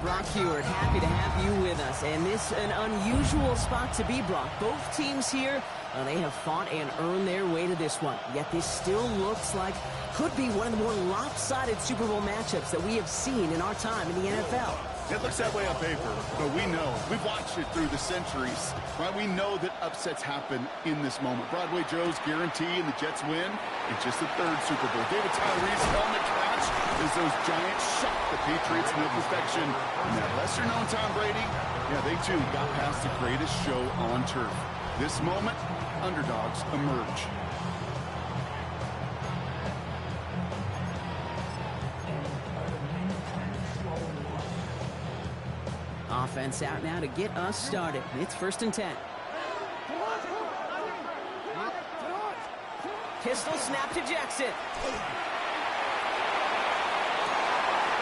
Brock Heward, happy to have you with us. And this an unusual spot to be, Brock. Both teams here, they have fought and earned their way to this one. Yet this still looks like could be one of the more lopsided Super Bowl matchups that we have seen in our time in the NFL. It looks that way on paper, but we know. We've watched it through the centuries, right? We know that upsets happen in this moment. Broadway Joe's guarantee and the Jets win. It's just the third Super Bowl. David Tyree's helmet catch as those Giants shock the Patriots into perfection. And that lesser-known Tom Brady, yeah, they too got past the greatest show on turf. This moment, underdogs emerge. Offense out now to get us started. It's 1st and 10. Pistol snap to Jackson.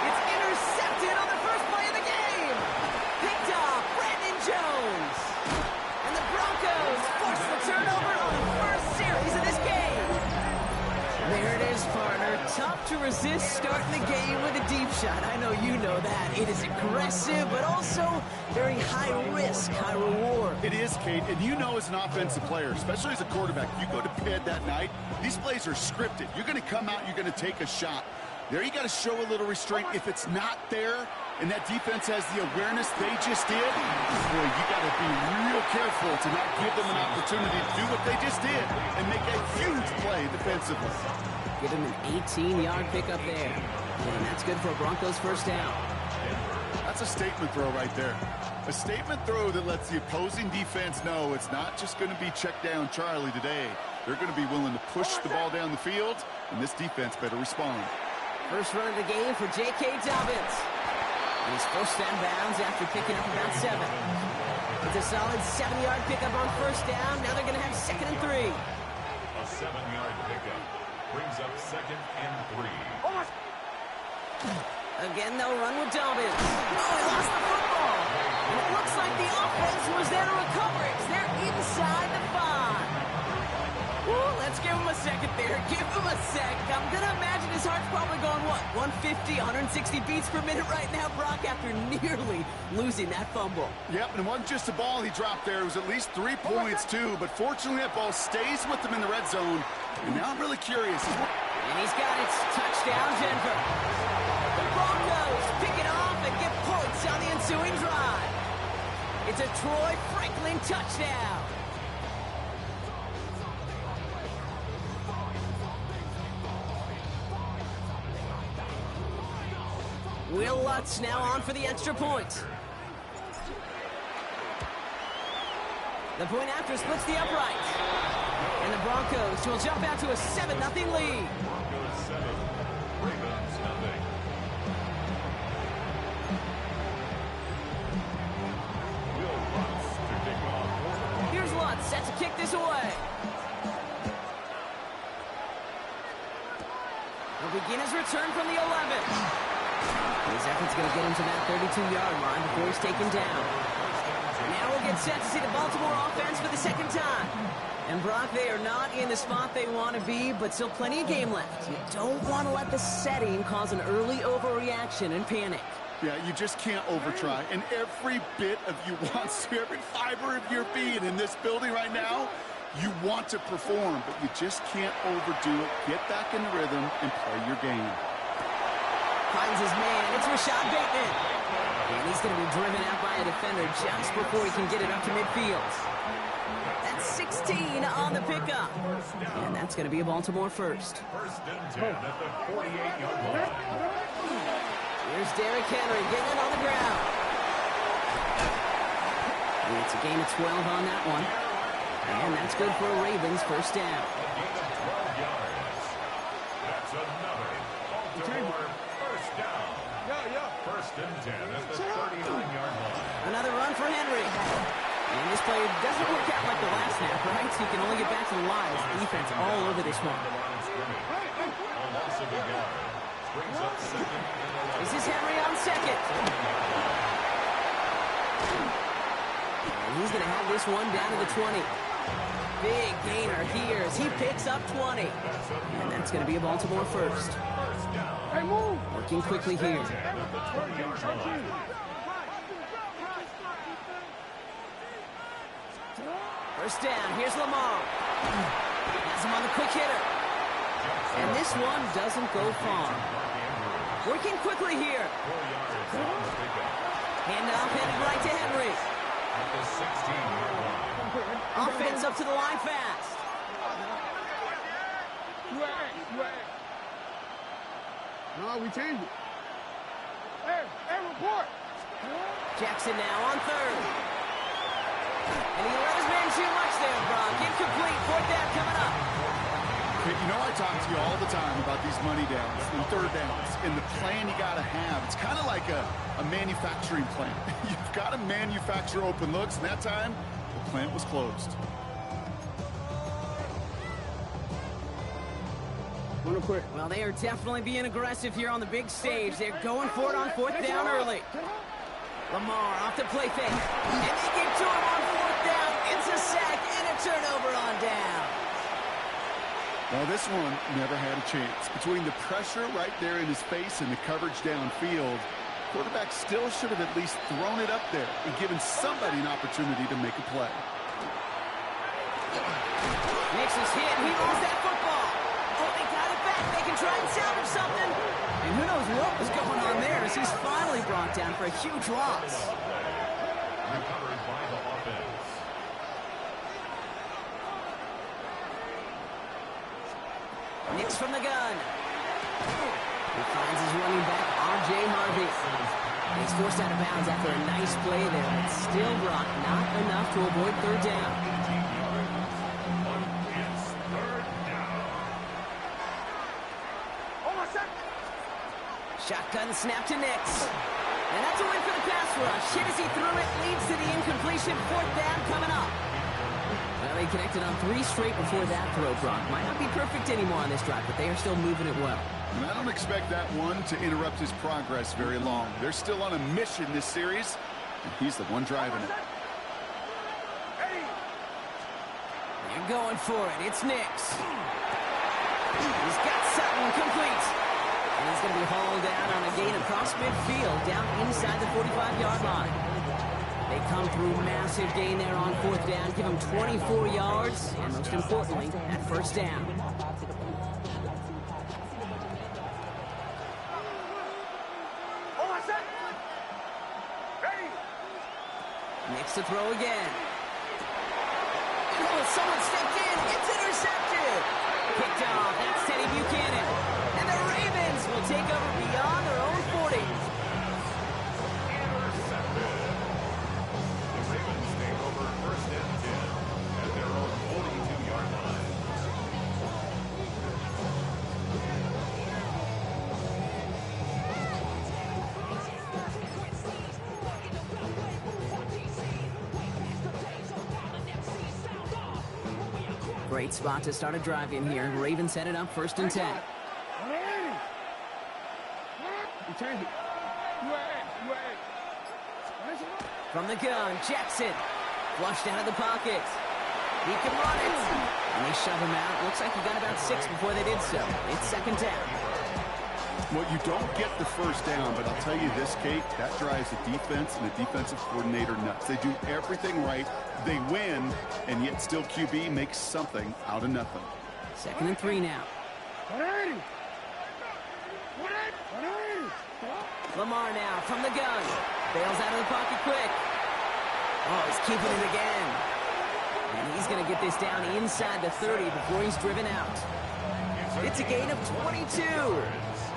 It's intercepted on the first play of the game. Picked off Brandon Jones. And the Broncos force the turnover on the first series of this game. There it is, partner. Tough to resist starting the game with a deep shot. I know you know that. It is aggressive, but also very high risk, high reward. It is, Kate, and you know as an offensive player, especially as a quarterback, you go to bed that night, these plays are scripted. You're going to come out, you're going to take a shot. There you got to show a little restraint. If it's not there, and that defense has the awareness they just did, boy, you got to be real careful to not give them an opportunity to do what they just did and make a huge play defensively. Give him an 18-yard pickup there. And that's good for a Broncos first down. That's a statement throw right there. A statement throw that lets the opposing defense know it's not just going to be check down Charlie today. They're going to be willing to push the ball down the field, and this defense better respond. First run of the game for J.K. Dobbins. He's forced out of bounds after picking up about 7. It's a solid 7-yard pickup on first down. Now they're going to have 2nd and 3. A 7-yard pickup brings up 2nd and 3. Again, they'll run with Dobbins. Oh, he lost the football. And it looks like the offense was there to recover it. They're inside the 5. Ooh, let's give him a second there. Give him a sec. I'm going to imagine his heart's probably going, what, 150, 160 beats per minute right now, Brock, after nearly losing that fumble. Yep, and it wasn't just a ball he dropped there. It was at least 3 points, too. But fortunately, that ball stays with him in the red zone. And now I'm really curious. And he's got it. Touchdown, Denver. The Broncos pick it off and get points on the ensuing drive. It's a Troy Franklin touchdown. Will Lutz now on for the extra point. The point after splits the upright. And the Broncos will jump out to a 7-0 lead. Broncos 7, Ravens 0. Will Lutz to kick off. Here's Lutz set to kick this away. He'll begin his return from the 11. His effort's going to get him to that 32-yard line before he's taken down. And now we'll get set to see the Baltimore offense for the 2nd time. And Brock, they are not in the spot they want to be, but still plenty of game left. You don't want to let the setting cause an early overreaction and panic. Yeah, you just can't overtry. And every bit of you wants to, every fiber of your being in this building right now, you want to perform, but you just can't overdo it. Get back in the rhythm and play your game. Finds his man. It's Rashad Bateman. And he's going to be driven out by a defender just before he can get it up to midfield. That's 16 on the pickup. And that's going to be a Baltimore first. 1st and 10 at the 48-yard line. Here's Derrick Henry getting it on the ground. And it's a gain of 12 on that one. And that's good for a Ravens first down. A gain of 12 yards. That's another Baltimore first down. 1st and 10 at the 39-yard line. Another run for Henry. And this play doesn't work out like the last snap, right? So you can only get back to the line. Defense all over this one. A loss of a yard. Brings up 2nd and 11. This is Henry on 2nd. And he's going to have this one down to the 20. Big gainer here as he picks up 20. And that's going to be a Baltimore first. First down. Working quickly here. First down. Here's Lamar. Has him on the quick hitter. And this one doesn't go far. Working quickly here. Handoff headed right to Henry. Offense up to the line fast. No, we changed it. Hey, report. Jackson now on third. And he let his man shoot much there, Brock. Incomplete. Fourth down coming up. Okay, you know I talk to you all the time about these money downs and third downs and the plan you got to have. It's kind of like a manufacturing plant. You've got to manufacture open looks, and that time the plant was closed. Well, they are definitely being aggressive here on the big stage. They're going for it on fourth down early. Lamar off the play fake. And they get to him on fourth down. It's a sack and a turnover on down. Well, this one never had a chance. Between the pressure right there in his face and the coverage downfield, quarterback still should have at least thrown it up there and given somebody an opportunity to make a play. Nix is hit. He lost that football. Oh, they got it back. They can try and salvage something. And who knows what was going on there as he's finally brought down for a huge loss. Recovered by the offense. Nix from the gun. He finds his running back, R.J. Harvey. He's forced out of bounds after a nice play there, but still, Brock, not enough to avoid third down. Shotgun snap to Nix. And that's a win for the pass rush. Hit as he threw it, leads to the incompletion. Fourth down coming up. Well, they connected on 3 straight before that throw, Brock. Might not be perfect anymore on this drive, but they are still moving it well. And I don't expect that one to interrupt his progress very long. They're still on a mission this series, and he's the one driving it. They're going for it. It's Nix. He's got Sutton complete. And he's going to be hauled down on a gain across midfield, down inside the 45-yard line. They come through massive gain there on fourth down, give him 24 yards, and most importantly, that first down. Nix to throw again. Oh, someone stepped in. It's intercepted. Picked off. That's Teddy Buchanan. And the Ravens will take over beyond their own 40. Intercepted. The Ravens take over first and 10 at their own 42-yard line. Great spot to start a drive in here. Ravens headed up first and 10. From the gun, Jackson. Flushed out of the pocket. He can run it. And they shove him out. Looks like he got about 6 before they did so. It's second down. Well, you don't get the first down, but I'll tell you this, Kate, that drives the defense and the defensive coordinator nuts. They do everything right. They win, and yet still QB makes something out of nothing. Second and 3 now. Lamar now from the gun. Bails out of the pocket quick. Oh, he's keeping it again. And he's going to get this down inside the 30 before he's driven out. It's a gain of 22.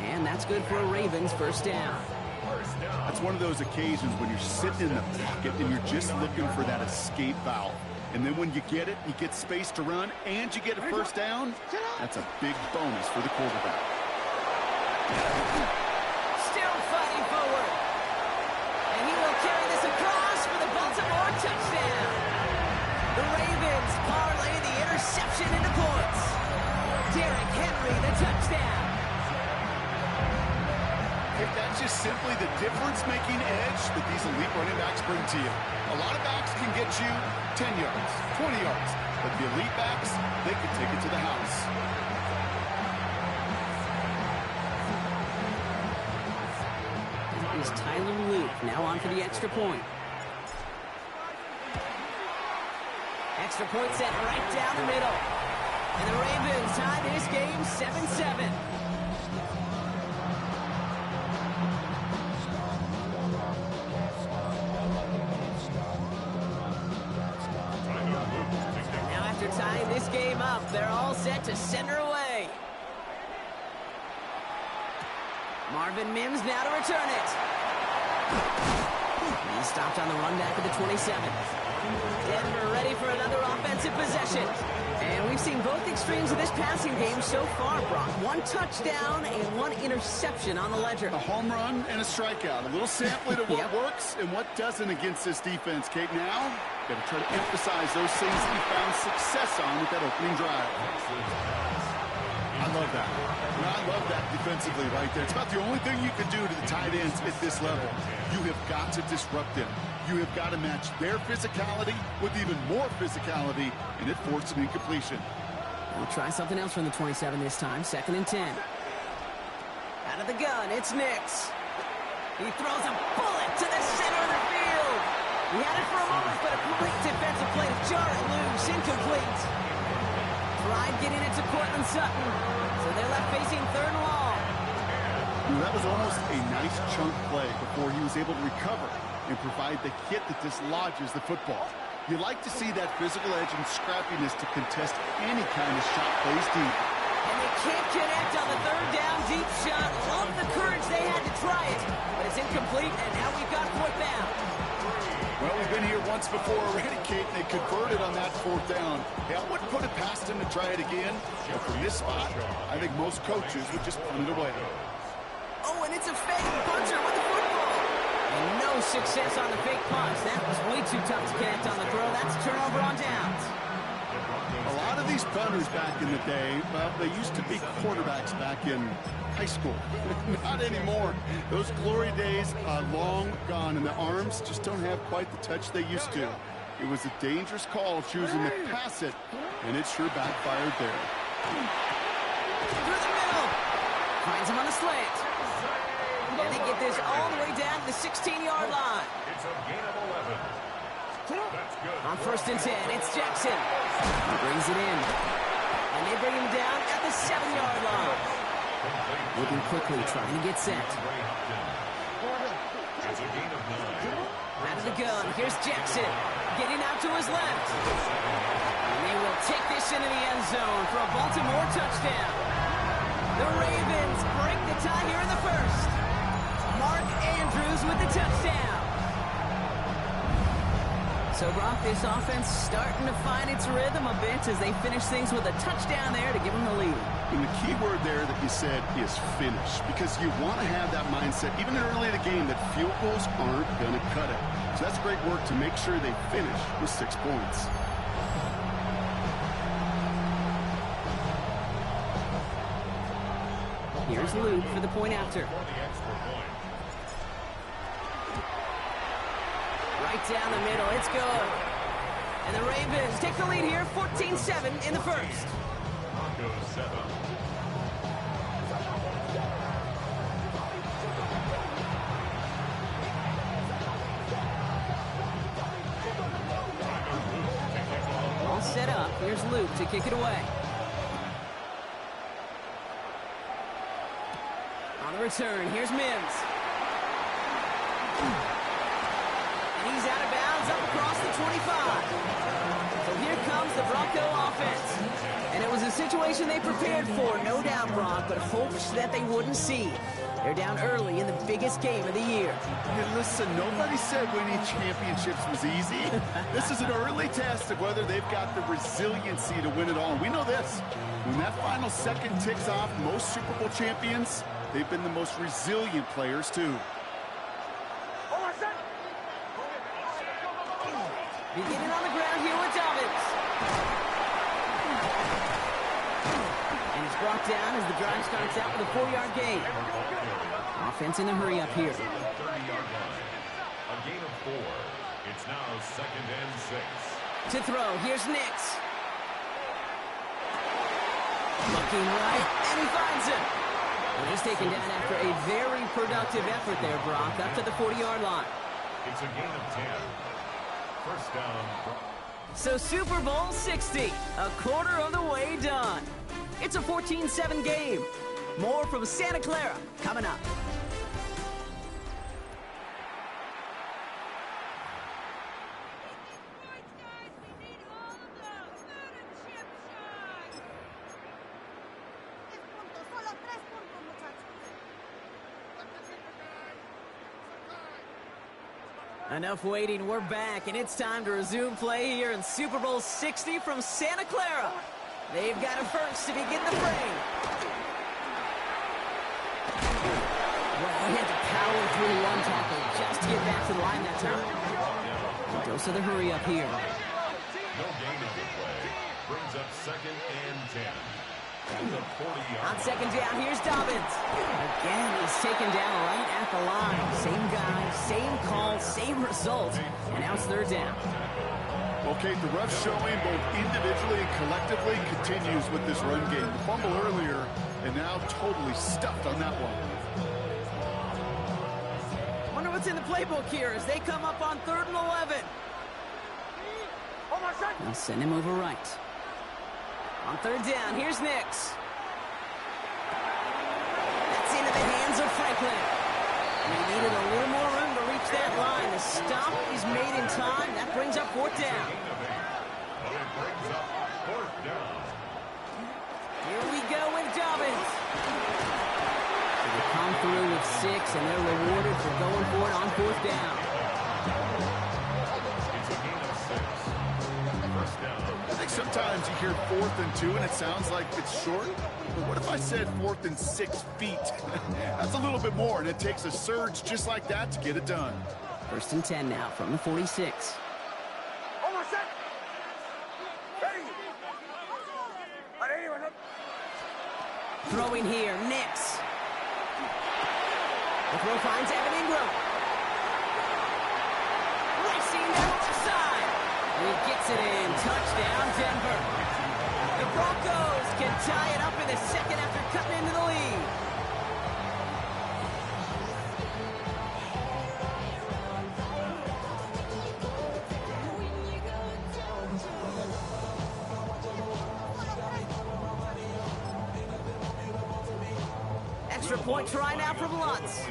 And that's good for a Ravens first down. That's one of those occasions when you're sitting in the pocket and you're just looking for that escape valve. And then when you get it, you get space to run, and you get a first down. That's a big bonus for the quarterback. Still fighting forward. And he will carry this across for the Baltimore touchdown. The Ravens parlay the interception into points. Derrick Henry, the touchdown. If that's just simply the difference-making edge that these elite running backs bring to you. A lot of backs can get you 10 yards, 20 yards, but the elite backs, they can take it to the house. Tyler Luke now on for the extra point. Extra point set right down the middle. And the Ravens tie this game 7-7. Now after tying this game up, they're all set to center away. Marvin Mims now to return it. He's stopped on the run back at the 27. Denver ready for another offensive possession. And we've seen both extremes of this passing game so far, Brock. One touchdown and one interception on the ledger. A home run and a strikeout. A little sampling of what works and what doesn't against this defense, Kate. Now, got to try to emphasize those things that you found success on with that opening drive. I love that. I love that defensively right there. It's about the only thing you can do to the tight ends at this level. You have got to disrupt them. You have got to match their physicality with even more physicality, and it forced an incompletion. We'll try something else from the 27 this time. 2nd and 10. Out of the gun, it's Nix. He throws a bullet to the center of the field. He had it for a moment, but a great defensive play to jar it loose. Incomplete. Tried getting it to Cortland Sutton, so they're left facing 3rd and long. That was almost a nice chunk play before he was able to recover and provide the hit that dislodges the football. You like to see that physical edge and scrappiness to contest any kind of shot plays deep. And they can't connect on the 3rd down deep shot. Love the courage they had to try it, but it's incomplete, and now we've got 4th down. Well, we've been here once before already, Kate, and they converted on that 4th down. Yeah, I wouldn't put it past him to try it again, but from this spot, I think most coaches would just punt it away. Oh, and it's a fake puncher with the football. And no success on the fake punch. That was way too tough to connect on the throw. That's a turnover on downs. A lot of these punters back in the day, well, they used to be quarterbacks back in high school. Not anymore. Those glory days are long gone, and the arms just don't have quite the touch they used to. It was a dangerous call choosing to pass it, and it sure backfired there. Through the middle. Finds him on the slant. And they get this all the way down to the 16-yard line. It's a gain of 11. That's good. On 1st and 10, it's Jackson. He brings it in. And they bring him down at the 7-yard line. Moving quickly, trying to get set. It's a gain of 9. Out of the gun, here's Jackson. Getting out to his left. And they will take this into the end zone for a Baltimore touchdown. The Ravens break the tie here in the 1st. Mark Andrews with the touchdown. So, Brock, this offense starting to find its rhythm a bit as they finish things with a touchdown there to give them the lead. And the key word there that you said is finish, because you want to have that mindset, even early in the game, that field goals aren't going to cut it. So that's great work to make sure they finish with 6 points. Here's Luke for the point after. Right down the middle, it's good. And the Ravens take the lead here, 14-7 in the 1st. Broncos 7. All set up, here's Luke to kick it away. On the return, here's Mims. And he's out of bounds up across the 25. So here comes the Bronco offense. And it was a situation they prepared for, no doubt, Brock, but hopes that they wouldn't see. They're down early in the biggest game of the year. Hey, listen, nobody said winning championships was easy. This is an early test of whether they've got the resiliency to win it all. And we know this. When that final second ticks off, most Super Bowl champions, they've been the most resilient players, too. Beginning on the ground here with Dobbins. And it's brought down as the drive starts out with a 4-yard gain. Offense in a hurry up here. 30-yard line. A gain of 4. It's now 2nd and 6. To throw, here's Nix. Looking right, and he finds him. Well, he's taken down after a very productive effort there, Brock, up to the 40-yard line. It's a gain of 10. First down. So Super Bowl 60, a quarter of the way done. It's a 14-7 game. More from Santa Clara coming up. Enough waiting, we're back, and it's time to resume play here in Super Bowl 60 from Santa Clara. They've got a first to begin the frame. Well, he had to power through one tackle just to get back to the line that time. Dose of the hurry up here. No gain on the play. Brings up second and 10. On second down, here's Dobbins. Again, he's taken down right at the line. Same guy, same call, same result. And now it's third down. Okay, the rough showing both individually and collectively continues with this run game. The fumble earlier, and now totally stuffed on that one. Wonder what's in the playbook here as they come up on 3rd and 11. They'll send him over right. On third down, here's Nix. That's into the hands of Franklin. And he needed a little more room to reach that line. The stop is made in time. That brings up 4th down. Here we go with Dobbins. So they come through with 6, and they're rewarded for going for it on 4th down. I think sometimes you hear 4th and 2 and it sounds like it's short. But what if I said 4th and 6 feet? That's a little bit more, and it takes a surge just like that to get it done. 1st and 10 now from the 46. Throwing here, Nix. The throw finds Evan Ingram. Racing down the side. He gets it in. Touchdown, Denver. The Broncos can tie it up in the second after cutting into the lead. Extra point try now from Lutz.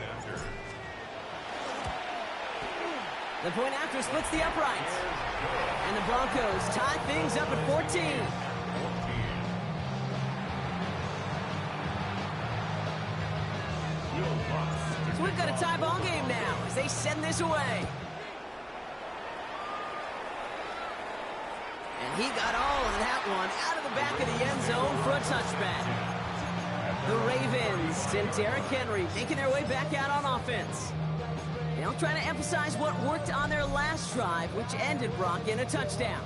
The point after splits the uprights. And the Broncos tie things up at 14. So we've got a tie ball game now as they send this away. And he got all of that one out of the back of the end zone for a touchback. The Ravens and Derrick Henry making their way back out on offense. They'll try to emphasize what worked on their last drive, which ended, Brock, in a touchdown.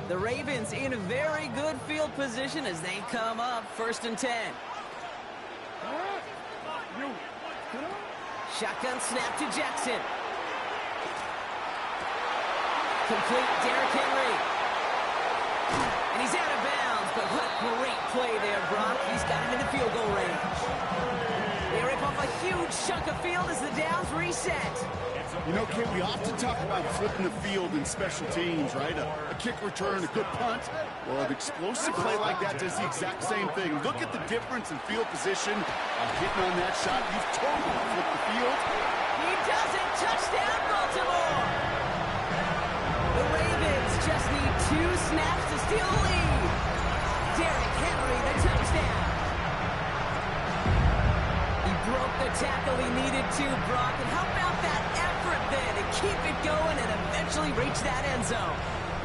The Ravens in a very good field position as they come up 1st and 10. Shotgun snap to Jackson. Complete Derrick Henry. And he's out of bounds, but what a great play there, Brock. He's got him in the field goal range. They rip off a huge chunk of field as the downs reset. You know, Kate, we often talk about flipping the field in special teams, right? A kick return, a good punt. Well, an explosive play like that does the exact same thing. Look at the difference in field position. Hitting on that shot, you've totally flipped the field. He does it. Touchdown, Baltimore. The Ravens just need 2 snaps to steal the lead. Derrick Henry, the touchdown. He broke the tackle he needed to, Brock. And how about that effort then to keep it going and eventually reach that end zone?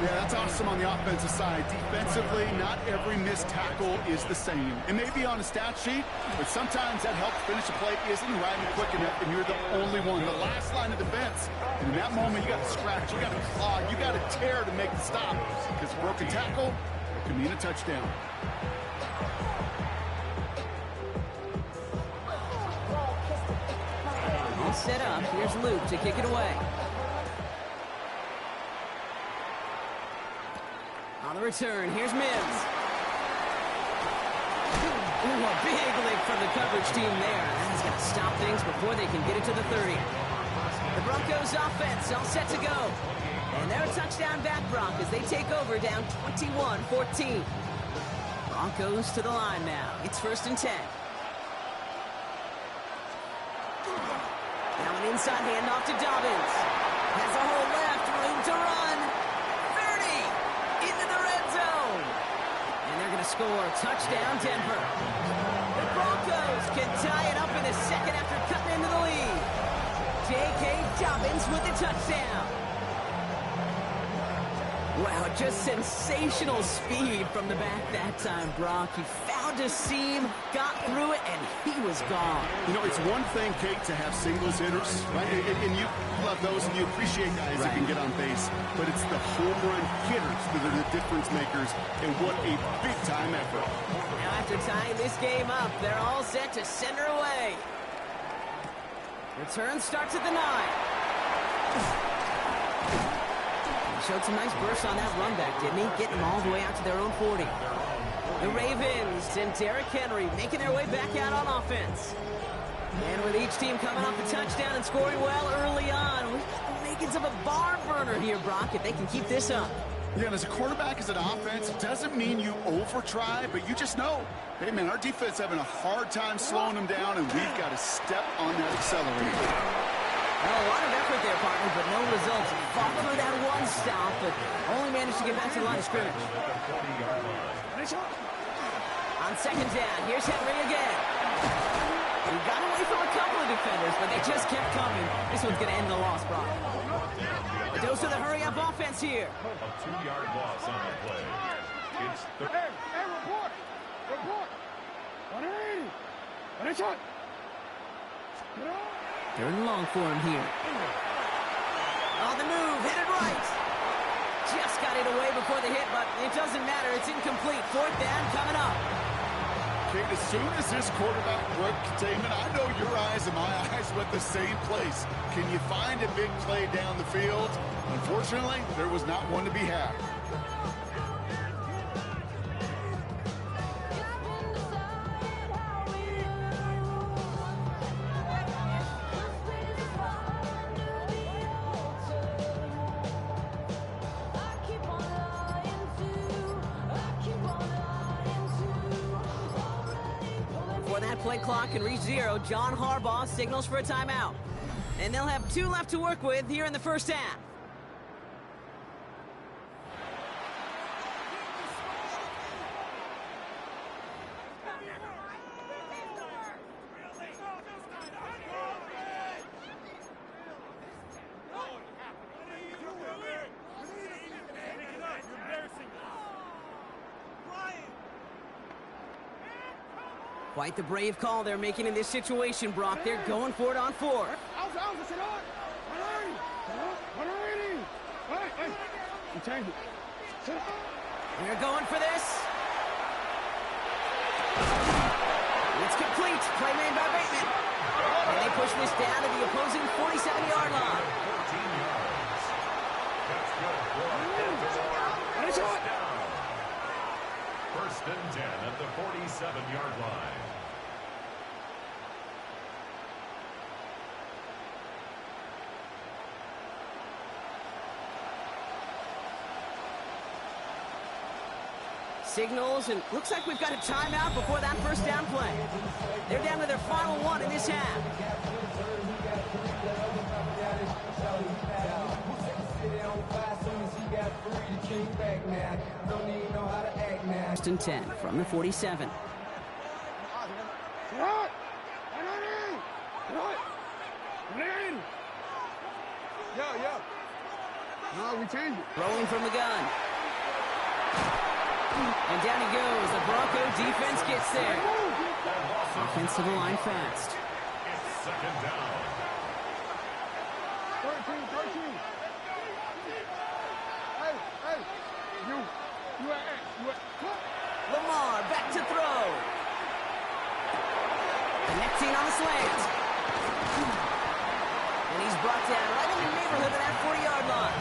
Yeah, that's awesome on the offensive side. Defensively, not every missed tackle is the same. It may be on a stat sheet, but sometimes that help finish a play isn't riding quick enough, and you're the only one. The last line of defense. And in that moment, you got to scratch, you got to claw, you got to tear to make the stop. Because a broken tackle can mean a touchdown. All set up. Here's Luke to kick it away. On the return, here's Mims. Ooh, a big lick from the coverage team there. That's going to stop things before they can get it to the 30. The Broncos offense all set to go. And they're a touchdown back, Brock, as they take over down 21-14. Broncos to the line now. It's 1st and 10. Now an inside handoff to Dobbins. Has a hole left, room to run. 30 into the red zone. And they're going to score. Touchdown, Denver. The Broncos can tie it up in the second after cutting into the lead. J.K. Dobbins with the touchdown. Wow, just sensational speed from the back that time, Brock. He found a seam, got through it, and he was gone. You know, it's one thing, Kate, to have singles hitters, right? And you love those, and you appreciate guys that can get on base. But it's the home run hitters that are the difference makers, and what a big-time effort. Now, after tying this game up, they're all set to center away. Return starts at the 9. Showed some nice bursts on that run back, didn't he? Getting them all the way out to their own 40. The Ravens and Derrick Henry making their way back out on offense. And with each team coming off a touchdown and scoring well early on, we've got the makings of a barn burner here, Brock, if they can keep this up. Yeah, and as a quarterback, as an offense, it doesn't mean you over-try, but you just know, hey, man, our defense having a hard time slowing them down, and we've got to step on that accelerator. Well, a lot of effort there, partner, but no results. Fought through that one stop, but only managed to get back to the line of scrimmage. On 2nd down, here's Henry again. He got away from a couple of defenders, but they just kept coming. This one's going to end the loss, Brock. The dose of the hurry-up offense here. A 2-yard loss on the play. It's Hey, report! Report! 180! 180! Get on! 3rd and long for him here. On the move, headed right. Just got it away before the hit, but it doesn't matter. It's incomplete. 4th down coming up. Kate, as soon as this quarterback broke containment, I know your eyes and my eyes went the same place. Can you find a big play down the field? Unfortunately, there was not one to be had. Play clock can reach 0. John Harbaugh signals for a timeout. And they'll have 2 left to work with here in the 1st half. Quite the brave call they're making in this situation, Brock. They're going for it on 4. They're going for this. It's complete. Play made by Bateman. And they push this down to the opposing 47-yard line. 14 yards. That's good for a down. 1st and 10 at the 47-yard line. Signals, and looks like we've got a timeout before that 1st down play. They're down to their final 1 in this half. 1st and 10 from the 47. No, we changed it. Rolling from the gun. And down he goes. The Bronco defense gets there. Offense to the line fast. It's 2nd down. 13. Hey. Lamar back to throw. Connecting on the slant. And he's brought down right in the neighborhood of that 40-yard line.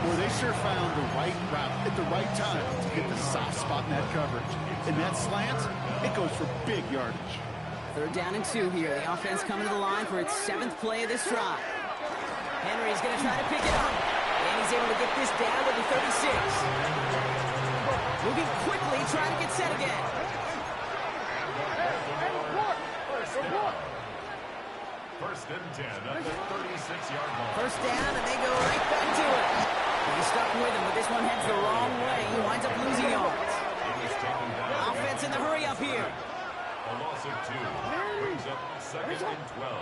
Well, they sure found the right route at the right time to hit the soft spot in that coverage. And that slant, it goes for big yardage. 3rd down and 2 here. The offense coming to the line for its 7th play of this drive. Henry's going to try to pick it up. And he's able to get this down to the 36. Moving quickly, trying to get set again. First and 10 at the 36-yard line. First down, and they go right back to it. He's stuck with him, but this one heads the wrong way. He winds up losing yards. Offense in the hurry up here. A loss of 2 brings up 2nd and 12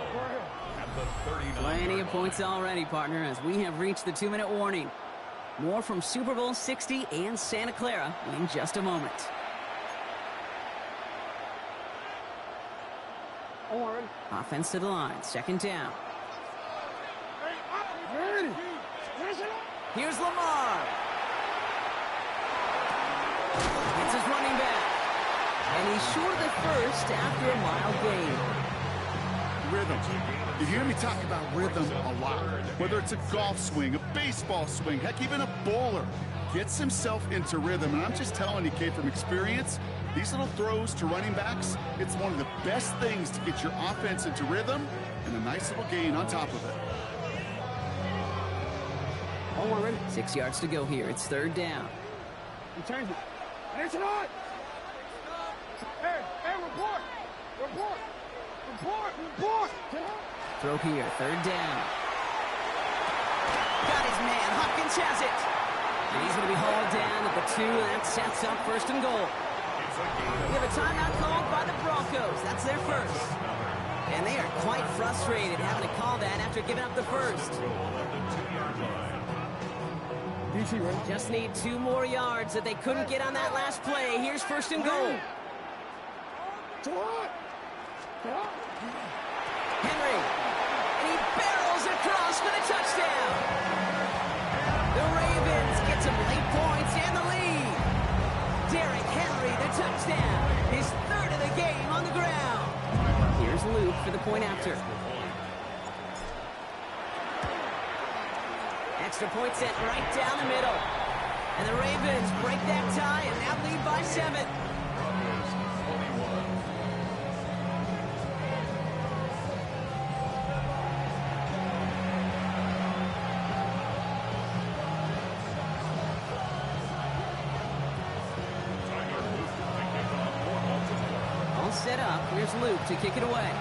at the 39. Plenty of points already, partner, as we have reached the 2-minute warning. More from Super Bowl 60 and Santa Clara in just a moment. Offense to the line, 2nd down. Here's Lamar. It's his running back. And he's short of the first after a mild gain. Rhythm. You hear me talk about rhythm a lot. Whether it's a golf swing, a baseball swing, heck, even a bowler gets himself into rhythm. And I'm just telling you, kid, from experience, these little throws to running backs, it's one of the best things to get your offense into rhythm and a nice little gain on top of it. 6 yards to go here. It's 3rd down. You change it. And it's not. Hey, report. Throw here, 3rd down. Got his man. Hopkins has it. And he's going to be hauled down at the 2, and that sets up 1st and goal. We have a timeout called by the Broncos. That's their first. And they are quite frustrated having to call that after giving up the first. Just need 2 more yards that they couldn't get on that last play. Here's 1st and goal. Henry. And he barrels across for the touchdown. The Ravens get some late points and the lead. Derrick Henry, the touchdown. His 3rd of the game on the ground. Here's Luke for the point after. Extra point sent right down the middle. And the Ravens break that tie and now lead by 7. All set up. Here's Luke to kick it away.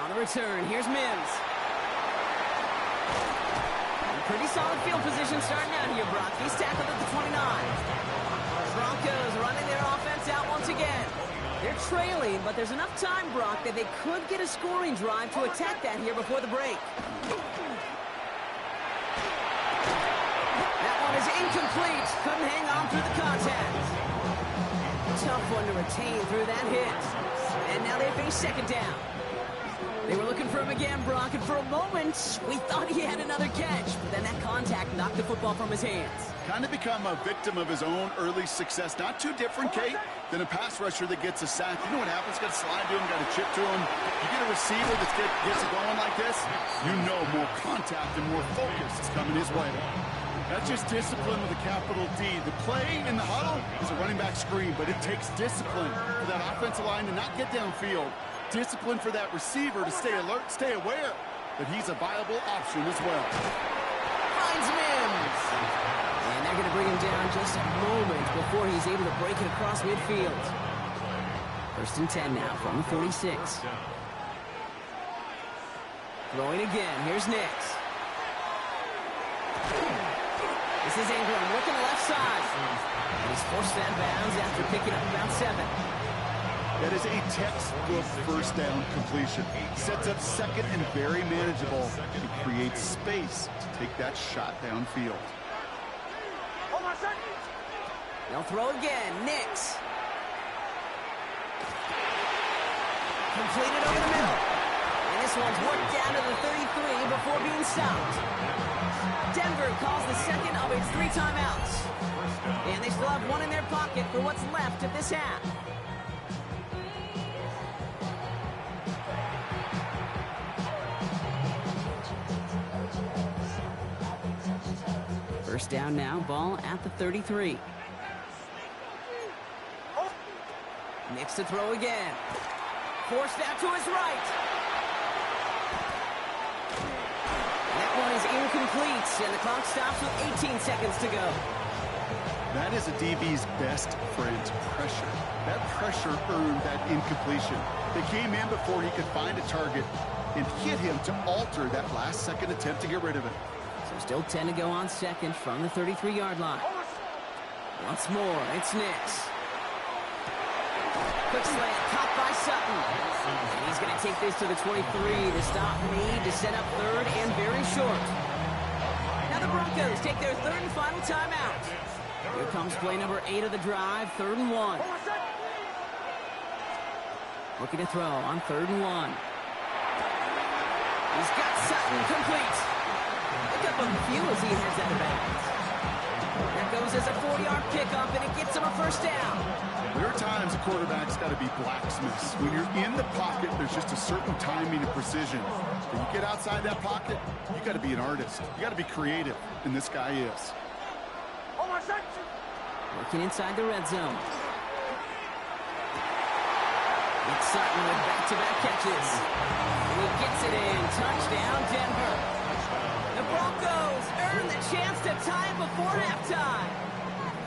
On the return, here's Mims. Pretty solid field position starting out here, Brock. He's tackled at the 29. Broncos running their offense out once again. They're trailing, but there's enough time, Brock, that they could get a scoring drive to attack that here before the break. That one is incomplete. Couldn't hang on through the contact. Tough one to retain through that hit. And now they face 2nd down. They were looking for him again, Brock, and for a moment, we thought he had another catch, but then that contact knocked the football from his hands. Kind of become a victim of his own early success. Not too different, Kate, than a pass rusher that gets a sack. You know what happens? Got to slide to him, got to chip to him. You get a receiver that gets it going like this, you know more contact and more focus is coming his way. That's just discipline with a capital D. The play in the huddle is a running back screen, but it takes discipline for that offensive line to not get downfield. Discipline for that receiver to stay alert, stay aware that he's a viable option as well. Finds Mims. And they're going to bring him down just a moment before he's able to break it across midfield. 1st and 10 now from the 46. Throwing again. Here's Nix. This is Ingram looking left side. And he's forced out of bounds after picking up about 7. That is a textbook 1st down completion. Sets up 2nd and very manageable. It creates space to take that shot downfield. They'll throw again. Nix. Completed over the middle. And this one's worked down to the 33 before being stopped. Denver calls the 2nd of its 3 timeouts. And they still have 1 in their pocket for what's left of this half. First down now, ball at the 33. Next to throw again. Forced out to his right. That one is incomplete, and the clock stops with 18 seconds to go. That is a DB's best friend, pressure. That pressure earned that incompletion. They came in before he could find a target and hit him to alter that last-second attempt to get rid of it. So still 10 to go on second from the 33-yard line. Once more, it's Nix. Quick slant, caught by Sutton. And he's going to take this to the 23. The stop made to set up third and very short. Now the Broncos take their third and final timeout. Here comes play number 8 of the drive, 3rd and 1. Looking to throw on 3rd and 1. He's got Sutton complete. Pick up a few as he heads out of bounds. There goes as a 40-yard pickup, and it gets him a first down. There are times a quarterback's got to be blacksmiths. When you're in the pocket, there's just a certain timing and precision. When you get outside that pocket, you got to be an artist. You got to be creative, and this guy is. Working inside the red zone. It's Sutton with back-to-back catches. And he gets it in. Touchdown, Denver. The Broncos earn the chance to tie it before halftime.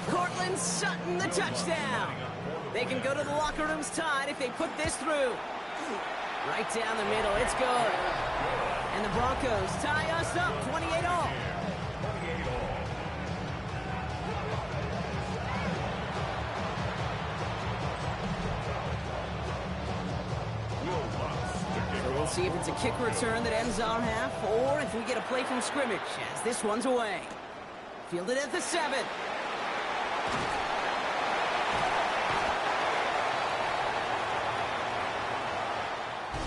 Cortland Sutton, the touchdown. They can go to the locker rooms tied if they put this through. Right down the middle, it's good. And the Broncos tie us up 28-all. So we'll see if it's a kick return that ends our half, or if we get a play from scrimmage, as this one's away. Fielded at the 7.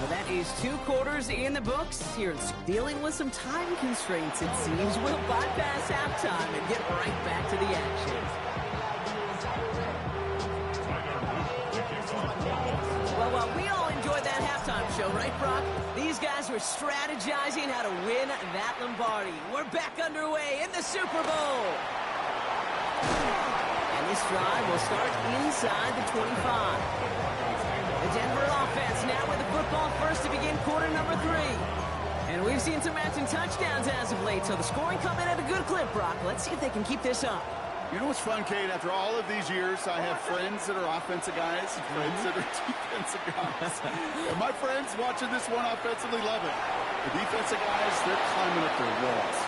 So that is 2 quarters in the books. Here, dealing with some time constraints, it seems. We'll bypass halftime and get right back to the action. Well, we all enjoyed that halftime show, right, Brock? These guys were strategizing how to win that Lombardi. We're back underway in the Super Bowl. And this drive will start inside the 25. The Denver offense now with the football first to begin quarter number 3. And we've seen some matching touchdowns as of late, so the scoring coming at a good clip, Brock. Let's see if they can keep this up. You know what's fun, Kate? After all of these years, I have friends that are offensive guys and friends that are defensive guys. And my friends watching this one offensively love it. The defensive guys, they're climbing up their walls.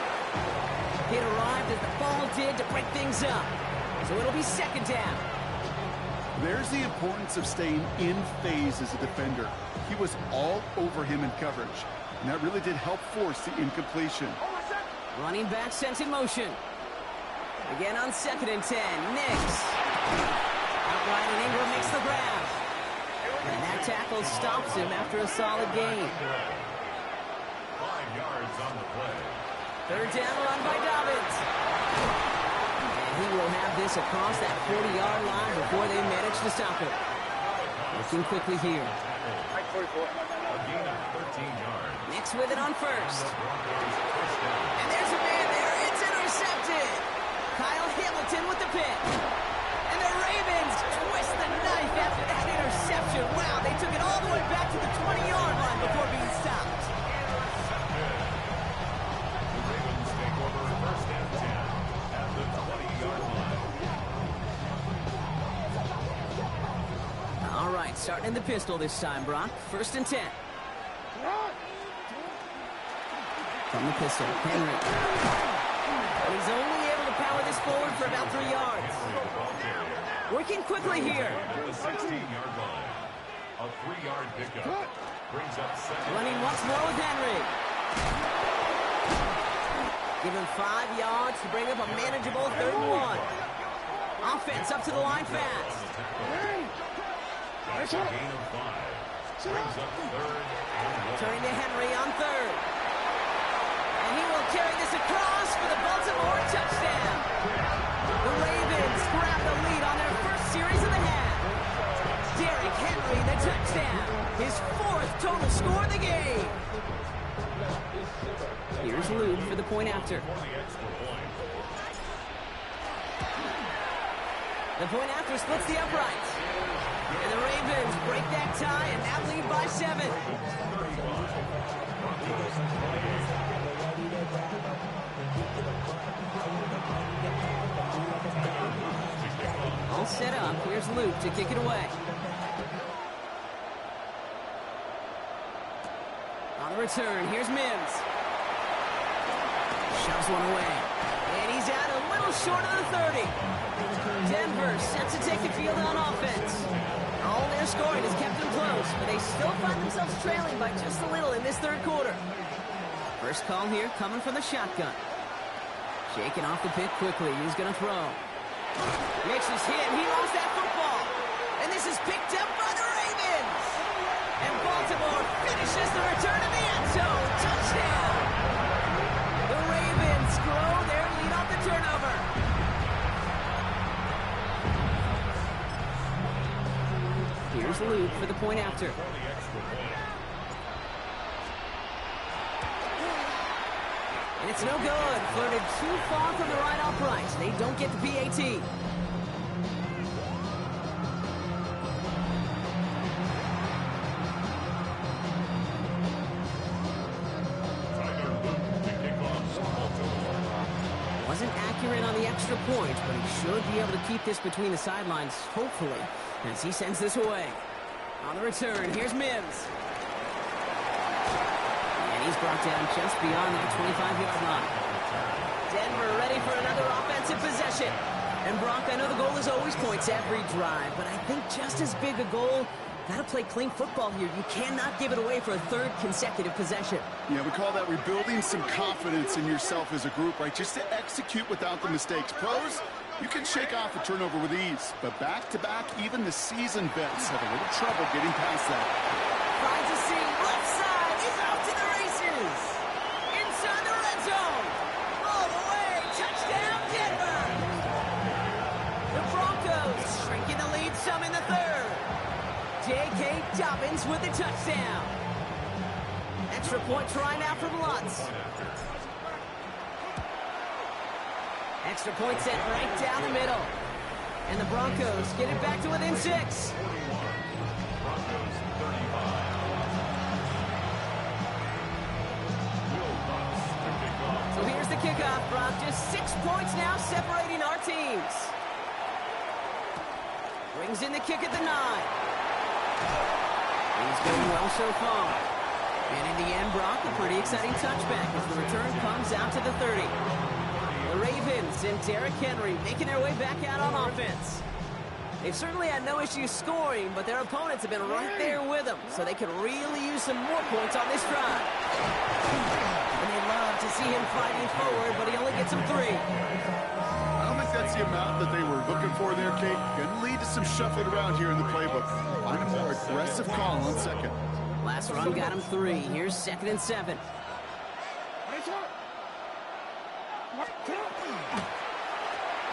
It arrived as the ball did to break things up. So it'll be second down. There's the importance of staying in phase as a defender. He was all over him in coverage, and that really did help force the incompletion. Running back sent in motion. Again on 2nd and 10. Nix. Outright and Ingram makes the grab. And that tackle stops him after a solid gain. 5 yards on the play. 3rd down run by Dobbins. He will have this across that 40-yard line before they manage to stop it. Looking quickly here. Nix with it on 1st. And there's a man there. It's intercepted. Kyle Hamilton with the pick. And the Ravens twist the knife after that interception. Wow, they took it all the way back to the 20-yard line before being stopped. The Ravens take over 1st and 10 at the 20-yard line. All right, starting in the pistol this time, Brock. 1st and 10. From the pistol, Henry. He's only able to power this forward for about 3 yards. Working quickly here. To the 16-yard line. A 3-yard pickup. Brings up 2nd. Running once more with Henry. Give him 5 yards to bring up a manageable 3rd and 1. Offense up to the line fast. That's a gain of 5. Brings up 3rd and 1. Turning to Henry on 3rd. And he will carry this across for the Baltimore touchdown. The Ravens grab the lead on their first series of the half. Derrick Henry, the touchdown. His 4th total score of the game. Here's Lube for the point after. The point after splits the uprights. And the Ravens break that tie and now lead by 7. All set up. Here's Luke to kick it away. On the return, here's Mims. Shoves one away. And he's out a little short of the 30. Denver set to take the field on offense. All their scoring has kept them close, but they still find themselves trailing by just a little in this third quarter. First call here coming from the shotgun. Shaking off the pick quickly. He's going to throw. Mitch is hit. He lost that football. And this is picked up by the Ravens. And Baltimore finishes the return to the end zone. Touchdown. The Ravens grow their lead off the turnover. Here's Luke for the point after. And it's no good. Flirted too far from the right upright. They don't get the PAT. Wasn't accurate on the extra point, but he should be able to keep this between the sidelines, hopefully, as he sends this away. On the return, here's Mims. And he's brought down just beyond that 25-yard line. Denver ready for another offensive possession. And Brock, I know the goal is always points every drive, but I think just as big a goal, got to play clean football here. You cannot give it away for a third consecutive possession. Yeah, we call that rebuilding some confidence in yourself as a group, right? Just to execute without the mistakes. Pros, you can shake off a turnover with ease, but back-to-back, even the seasoned vets have a little trouble getting past that. Finds a seam, left side, he's off to the races. Inside the red zone. All the way, touchdown Denver. The Broncos shrinking the lead some in the third. J.K. Dobbins with the touchdown. Extra point try now from Lutz. Extra point set right down the middle. And the Broncos get it back to within 6. Broncos 35. So here's the kickoff, Brock. Just 6 points now separating our teams. Brings in the kick at the 9. He's going well so far. And in the end, Brock, a pretty exciting touchback as the return comes out to the 30. The Ravens and Derrick Henry making their way back out on offense. They've certainly had no issues scoring, but their opponents have been right there with them, so they could really use some more points on this drive. And they love to see him fighting forward, but he only gets them 3. I don't think that's the amount that they were looking for there, Kate. Going to lead to some shuffling around here in the playbook. Find a more aggressive call on second. Last run got him 3. Here's 2nd and 7.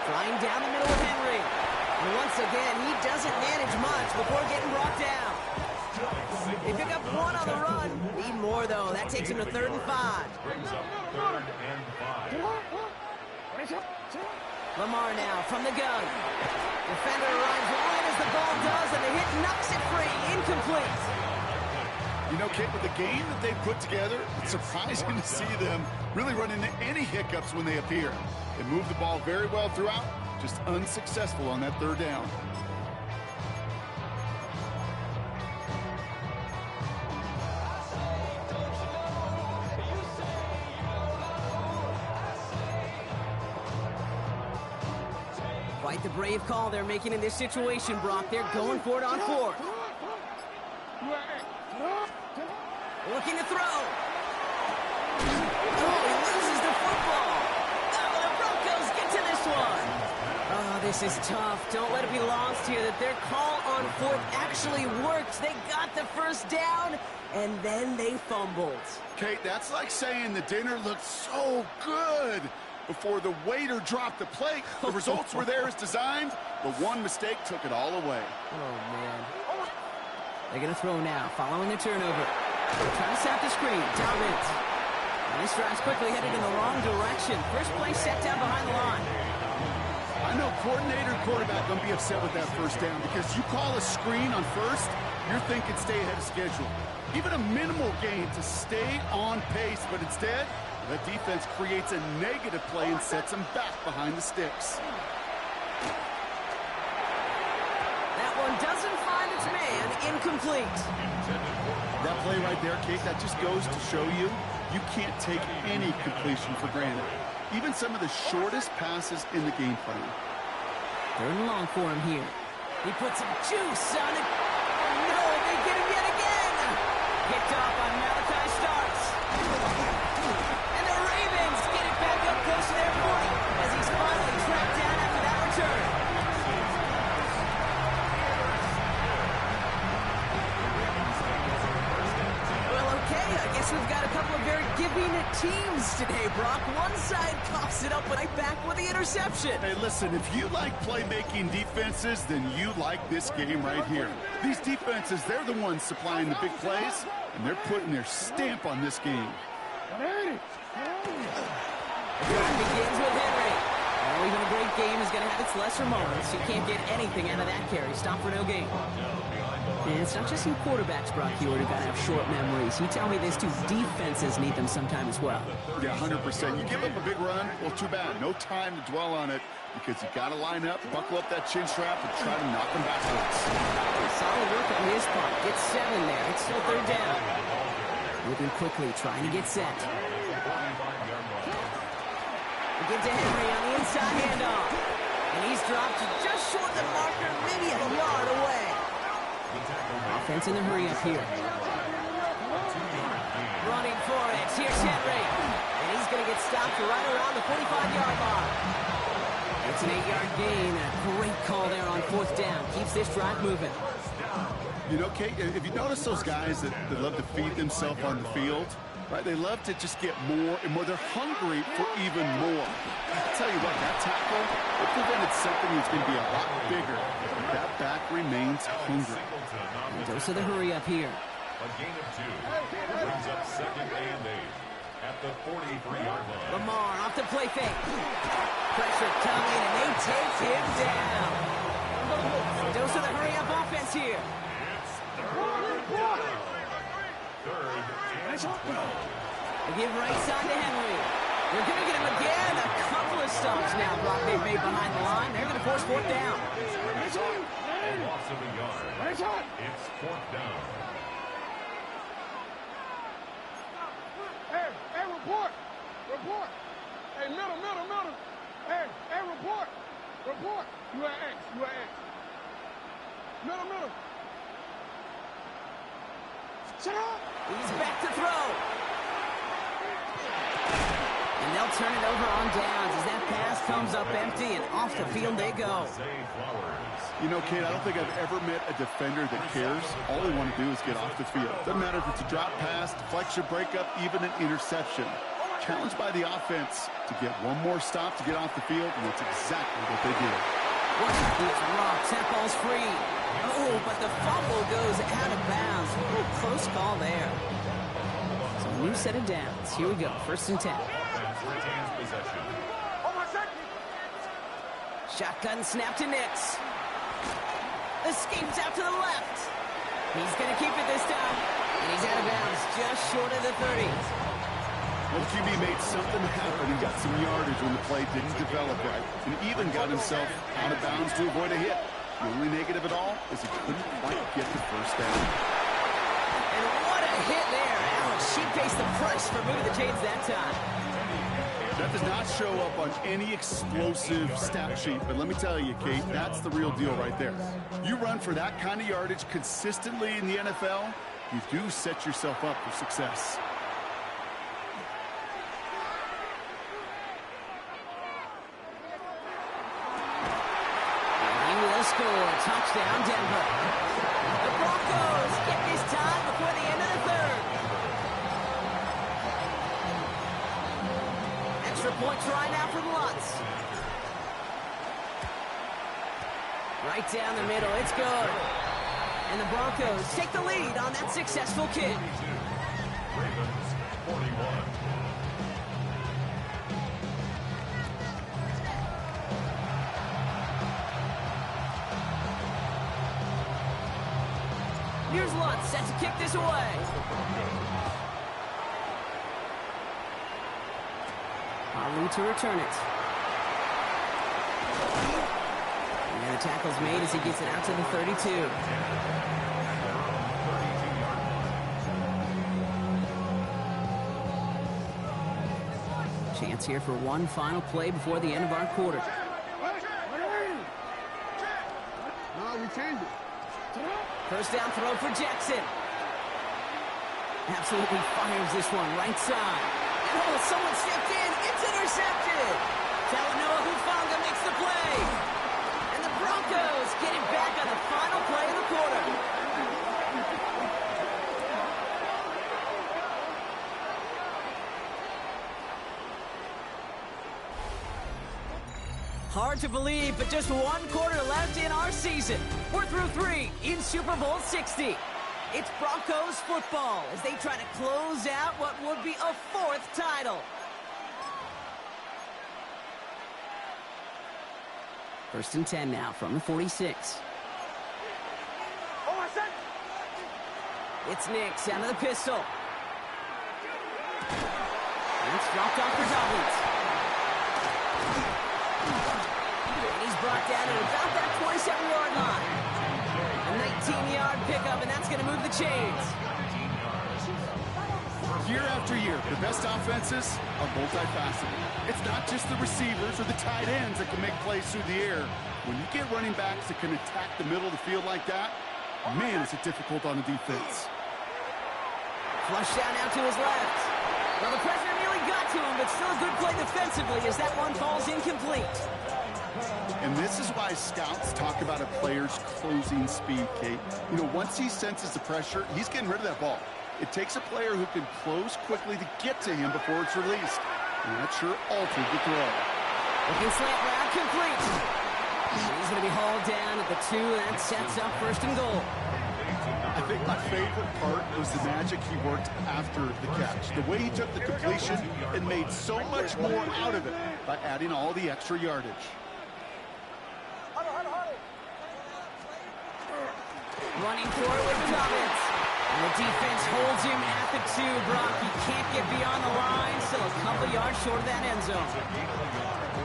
Flying down the middle of Henry. And once again, he doesn't manage much before getting brought down. They pick up 1 on the run. Need more, though. That takes him to 3rd and 5. Brings up 3rd and 5. Lamar now from the gun. Defender runs right as the ball does, and the hit knocks it free. Incomplete. You know, Kate, with the game that they put together, it's surprising to see them really run into any hiccups when they appear. They moved the ball very well throughout, just unsuccessful on that 3rd down. Quite the brave call they're making in this situation, Brock. They're going for it on 4th. Looking to throw. Oh, he loses the football. Oh, the Broncos get to this one. Oh, this is tough. Don't let it be lost here that their call on 4th actually worked. They got the 1st down, and then they fumbled. Kate, that's like saying the dinner looked so good before the waiter dropped the plate. The results were there as designed, but one mistake took it all away. Oh, man. They're going to throw now, following the turnover. Trying to set the screen. Dobbins. And this drive's quickly headed in the wrong direction. First play set down behind the line. I I know coordinator and quarterback going to be upset with that first down because you call a screen on first, you're thinking stay ahead of schedule. Even a minimal gain to stay on pace, but instead, that defense creates a negative play and sets them back behind the sticks. That one doesn't find its man. Incomplete. That play right there, Kate, that just goes to show you can't take any completion for granted. Even some of the shortest passes in the game plan. Third and long for him here. He puts some juice on it. Oh, no, they get him yet again. Picked off on Malachi Starks. And the Ravens get it back up close to their 40 as he's finally tracked down after that return. Well, okay, I guess we've got a couple of very giving teams today, Brock. One side coughs it up right back with the interception. Hey, listen, if you like playmaking defenses, then you like this game right here. These defenses, they're the ones supplying the big plays, and they're putting their stamp on this game. The drive begins with Henry. Well, even a great game is going to have its lesser moments. You can't get anything out of that carry. Stop for no gain. And it's not just you quarterbacks, Brock Hewitt, who got to have short memories. You tell me these two defenses need them sometime as well. Yeah, 100%. You give up a big run, well, too bad. No time to dwell on it because you got to line up, buckle up that chin strap, and try to knock them backwards. Solid work on his part. Gets 7 there. It's still third down. Moving quickly, trying to get set. We get to Henry on the inside handoff. And he's dropped just short of the marker, maybe a yard away. Offense in the hurry up here. Running for it. Here's Henry. And he's going to get stopped right around the 45-yard mark. It's an 8-yard gain. A great call there on fourth down. Keeps this drive moving. You know, Kate, if you notice those guys that love to feed themselves on the field, right? They love to just get more and more. They're hungry for even more. I'll tell you what, that tackle, it prevented something that's going to be a lot bigger. That back remains hungry. Dose of the hurry up here. A gain of 2 brings up second and 8 at the 43-yard line. Lamar off the play fake. Pressure coming, and they take him down. Dose of the hurry up offense here. It's third and 12. They give right side to Henry. They're going to get him again. A couple of stops now, Brock, they've made behind the line. They're going to force fourth down. A loss of a yard. It's fourth down. Hey, report. Report. Hey, middle. Hey, report. Report. You at X. Middle. Shut up. He's back to throw. And they'll turn it over on downs as that pass comes up empty, and off the field they go. You know, Kate, I don't think I've ever met a defender that cares. All they want to do is get off the field. Doesn't matter if it's a drop pass, deflection, breakup, even an interception. Challenged by the offense to get one more stop to get off the field, and that's exactly what they did. It's rocked. That ball's free. Oh, but the fumble goes out of bounds. Oh, close call there. So a new set of downs. Here we go. First and 10. Shotgun snap to Nix. Escapes out to the left. He's going to keep it this time. And he's out of bounds just short of the 30. Well, QB made something happen and got some yardage when the play didn't develop right, and even got himself out of bounds to avoid a hit. The only negative at all is he couldn't quite get the first down. And what a hit there. Alex, she faced the price for moving the chains that time. That does not show up on any explosive stat sheet, but let me tell you, Kate, that's the real deal right there. You run for that kind of yardage consistently in the NFL, you do set yourself up for success. Score. Touchdown, Denver. The Broncos get this time before the end of the third. Extra point try now from Lutz. Right down the middle. It's good. And the Broncos take the lead on that successful kick. Ravens 41. front, set to kick this away. Ali to return it. And the tackle's made as he gets it out to the 32. Chance here for one final play before the end of our quarter. No, we changed it. First down throw for Jackson. Absolutely fires this one right side. And oh, someone stepped in. It's intercepted. Talanoa Hufanga makes the play. And the Broncos get it back on the final play of the quarter. Hard to believe, but just one quarter left in our season. We're through 3 in Super Bowl 60. It's Broncos football as they try to close out what would be a 4th title. First and 10 now from the 46. It's Nix out of the pistol. And it's dropped off for Dobbins. He's brought down at about that 27-yard line. A 19-yard pickup, and that's going to move the chains. Year after year, the best offenses are multifaceted. It's not just the receivers or the tight ends that can make plays through the air. When you get running backs that can attack the middle of the field like that, man, is it difficult on the defense. Flush down now to his left. Well, the pressure nearly got to him, but still a good play defensively as that one falls incomplete. And this is why scouts talk about a player's closing speed, Kate. You know, once he senses the pressure, he's getting rid of that ball. It takes a player who can close quickly to get to him before it's released. And that sure altered the throw. Looking slant route complete. He's going to be hauled down at the 2, and that sets up first and goal. I think my favorite part was the magic he worked after the catch. The way he took the completion and made so much more out of it by adding all the extra yardage. Running forward with Dobbins. And the defense holds him at the 2, Brock. He can't get beyond the line, still a couple yards short of that end zone.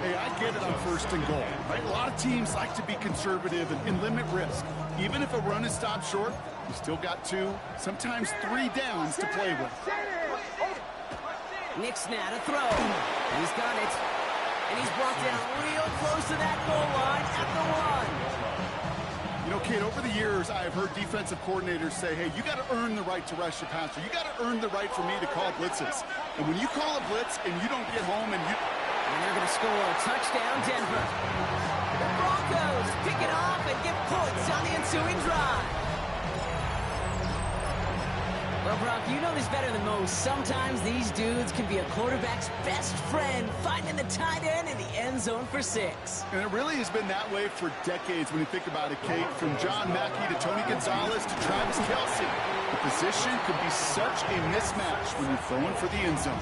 Hey, I get it on first and goal, right? A lot of teams like to be conservative and limit risk. Even if a run is stopped short, you still got 2, sometimes 3 downs to play with. Nix now to throw. He's got it. And he's brought down real close to that goal line at the 1. You know, Kate, over the years, I have heard defensive coordinators say, hey, you got to earn the right to rush your passer. You got to earn the right for me to call blitzes. And when you call a blitz and you don't get home and they're going to score a touchdown, Denver. The Broncos pick it off and get points on the ensuing drive. Well, Brock, you know this better than most. Sometimes these dudes can be a quarterback's best friend, finding the tight end in the end zone for 6. And it really has been that way for decades when you think about it, Kate. From John Mackey to Tony Gonzalez to Travis Kelce. The position could be such a mismatch when you're throwing for the end zone.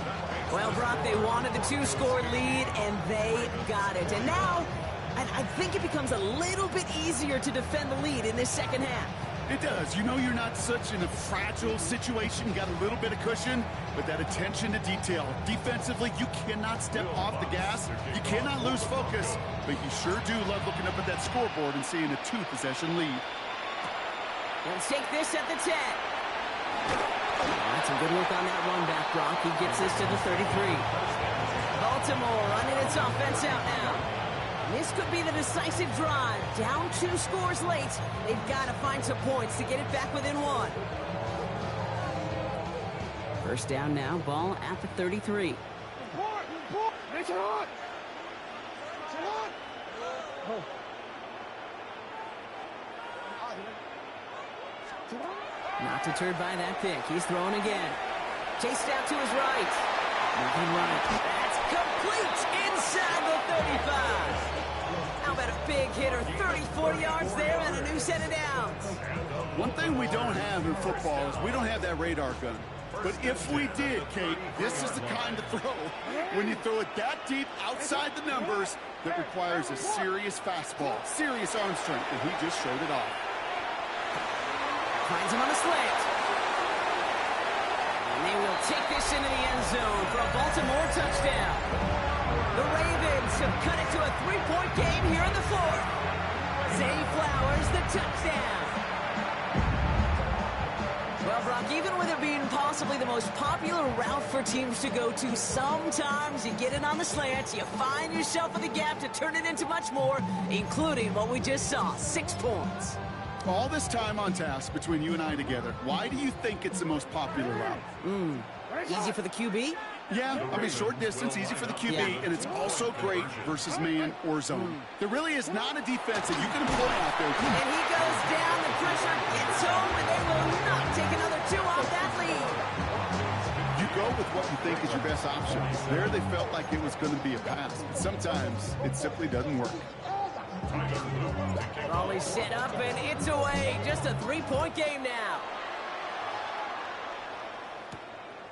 Well, Brock, they wanted the 2-score lead, and they got it. And now, I think it becomes a little bit easier to defend the lead in this second half. It does. You know you're not such in a fragile situation. You got a little bit of cushion, but that attention to detail. Defensively, you cannot step off the gas. You cannot lose focus, but you sure do love looking up at that scoreboard and seeing a 2-possession lead. Let's take this at the 10. That's a good look on that run back, Brock. He gets this to the 33. Baltimore running its offense out now. This could be the decisive drive. Down 2 scores late. They've got to find some points to get it back within 1. First down now, ball at the 33. It's on! Not deterred by that pick. He's throwing again. Chased out to his right. Moving right. That's complete inside the 35. How about a big hitter? 34 yards there and a new set of downs. One thing we don't have in football is we don't have that radar gun. But if we did, Kate, this is the kind of throw when you throw it that deep outside the numbers that requires a serious fastball, serious arm strength, and he just showed it off. Finds him on the slant. And they will take this into the end zone for a Baltimore touchdown. The Ravens have cut it to a 3-point game here in the fourth. Zay Flowers, the touchdown. Well, Brock, even with it being possibly the most popular route for teams to go to, sometimes you get it on the slants, you find yourself in the gap to turn it into much more, including what we just saw, 6 points. All this time on task between you and I together, why do you think it's the most popular route? Easy for the QB? Yeah, I mean, short distance, easy for the QB, and it's also great versus man or zone. There really is not a defense that you can employ out there. And he goes down, the pressure gets home, and they will not take another 2 off that lead. You go with what you think is your best option. There they felt like it was going to be a pass, but sometimes it simply doesn't work. Raleigh set up, and it's away. Just a 3-point game now.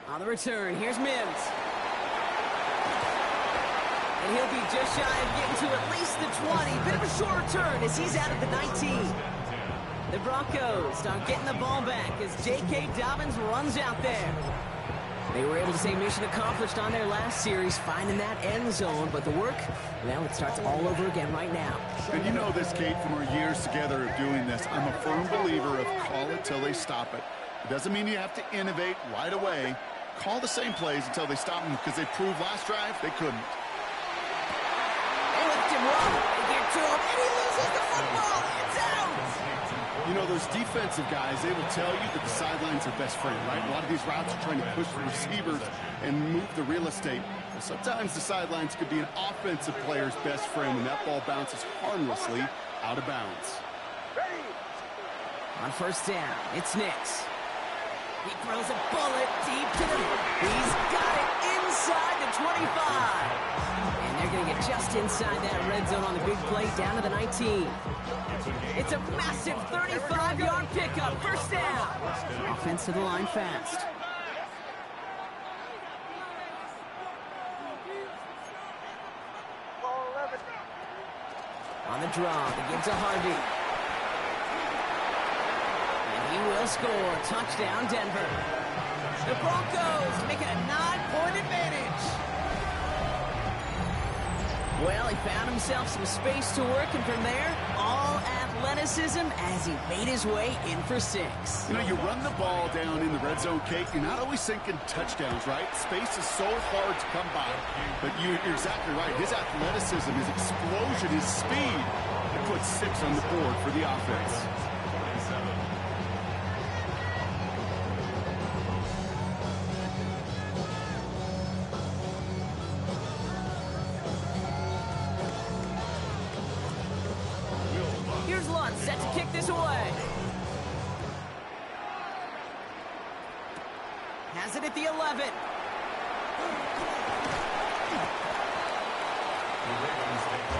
On the return, here's Mims. And he'll be just shy of getting to at least the 20. Bit of a short return as he's out of the 19. The Broncos start getting the ball back as J.K. Dobbins runs out there. They were able to say mission accomplished on their last series, finding that end zone. But the work, well, it starts all over again right now. And you know this, Kate, from our years together of doing this. I'm a firm believer of call it till they stop it. It doesn't mean you have to innovate right away. Call the same plays until they stop them, because they proved last drive they couldn't. They lift him up, they get to him, and he loses the football. It's out! You know, those defensive guys, they will tell you that the sidelines are best friend, right? A lot of these routes are trying to push the receivers and move the real estate. Well, sometimes the sidelines could be an offensive player's best friend when that ball bounces harmlessly out of bounds. On first down, it's Nix. He throws a bullet deep to the... He's got it inside the 25. And they're going to get just inside that red zone on the big play down to the 19. It's a massive 35-yard pickup. First down. Offense to the line fast. On the draw, they give to Harvey. He will score. Touchdown, Denver. The Broncos make it a 9-point advantage. Well, he found himself some space to work, and from there, all athleticism as he made his way in for 6. You know, you run the ball down in the red zone, Kate, you're not always thinking touchdowns, right? Space is so hard to come by. But you're exactly right. His athleticism, his explosion, his speed, he puts 6 on the board for the offense. Set to kick this away. Has it at the 11.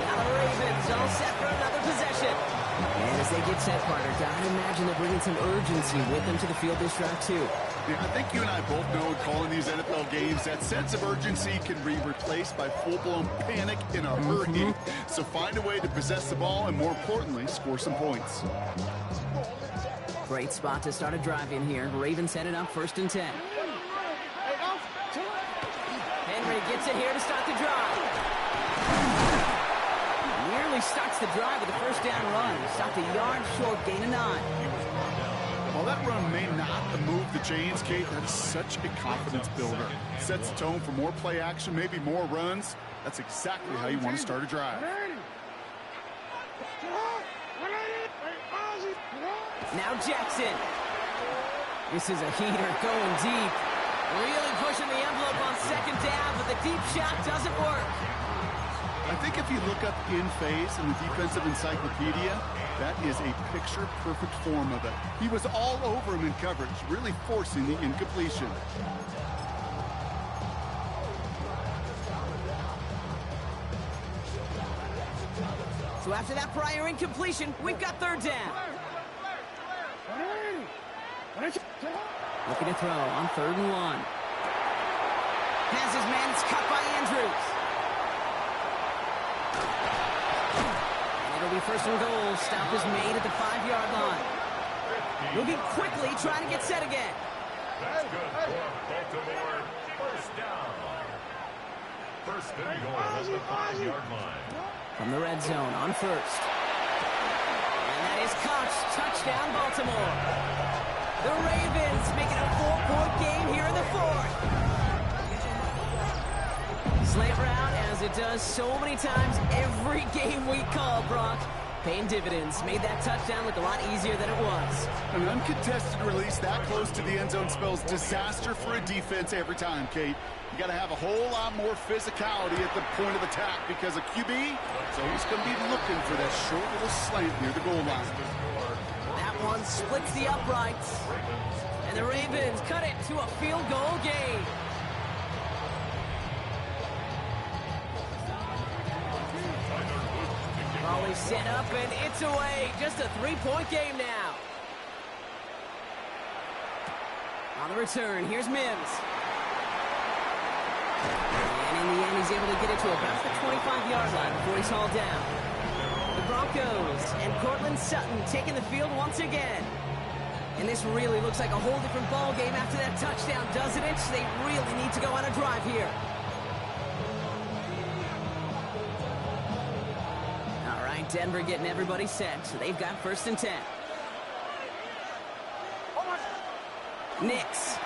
Now the Ravens all set for another possession. And as they get set, Carter, gotta imagine they're bringing some urgency with them to the field this drive, too. Yeah, I think you and I both know in calling these NFL games that sense of urgency can be replaced by full-blown panic in a hurry. So find a way to possess the ball and, more importantly, score some points. Great spot to start a drive in here. Ravens headed up 1st and 10. Henry gets it here to start the drive. Nearly starts the drive with a first down run. Stopped a yard short, gain of 9. While that run may not move the chains, Kate, that's such a confidence builder. Sets the tone for more play action, maybe more runs. That's exactly how you want to start a drive. Now Jackson. This is a heater going deep. Really pushing the envelope on 2nd down, but the deep shot doesn't work. I think if you look up in phase in the defensive encyclopedia, that is a picture-perfect form of it. He was all over him in coverage, really forcing the incompletion. So after that prior incompletion, we've got 3rd down. Looking to throw on 3rd and 1. Has his man, it's cut by Andrews. And it'll be 1st and goal. Stop is made at the 5-yard line. Moving quickly, trying to get set again. That's good for Baltimore. First down. First and goal at the 5-yard line. From the red zone on first. And that is caught. Touchdown, Baltimore. The Ravens making a 4-point game here in the fourth. Slant route, as it does so many times every game we call, Brock. Paying dividends. Made that touchdown look a lot easier than it was. An uncontested release that close to the end zone spells disaster for a defense every time, Kate. You got to have a whole lot more physicality at the point of attack because a QB is always going to be looking for that short little slant near the goal line. That one splits the uprights. And the Ravens cut it to a field goal game. Always set up, and it's away. Just a 3-point game now. On the return, here's Mims. And in the end, he's able to get it to about the 25-yard line before he's hauled down. The Broncos and Cortland Sutton taking the field once again. And this really looks like a whole different ball game after that touchdown, doesn't it? They really need to go on a drive here. Denver getting everybody set, so they've got first and 10. Nix.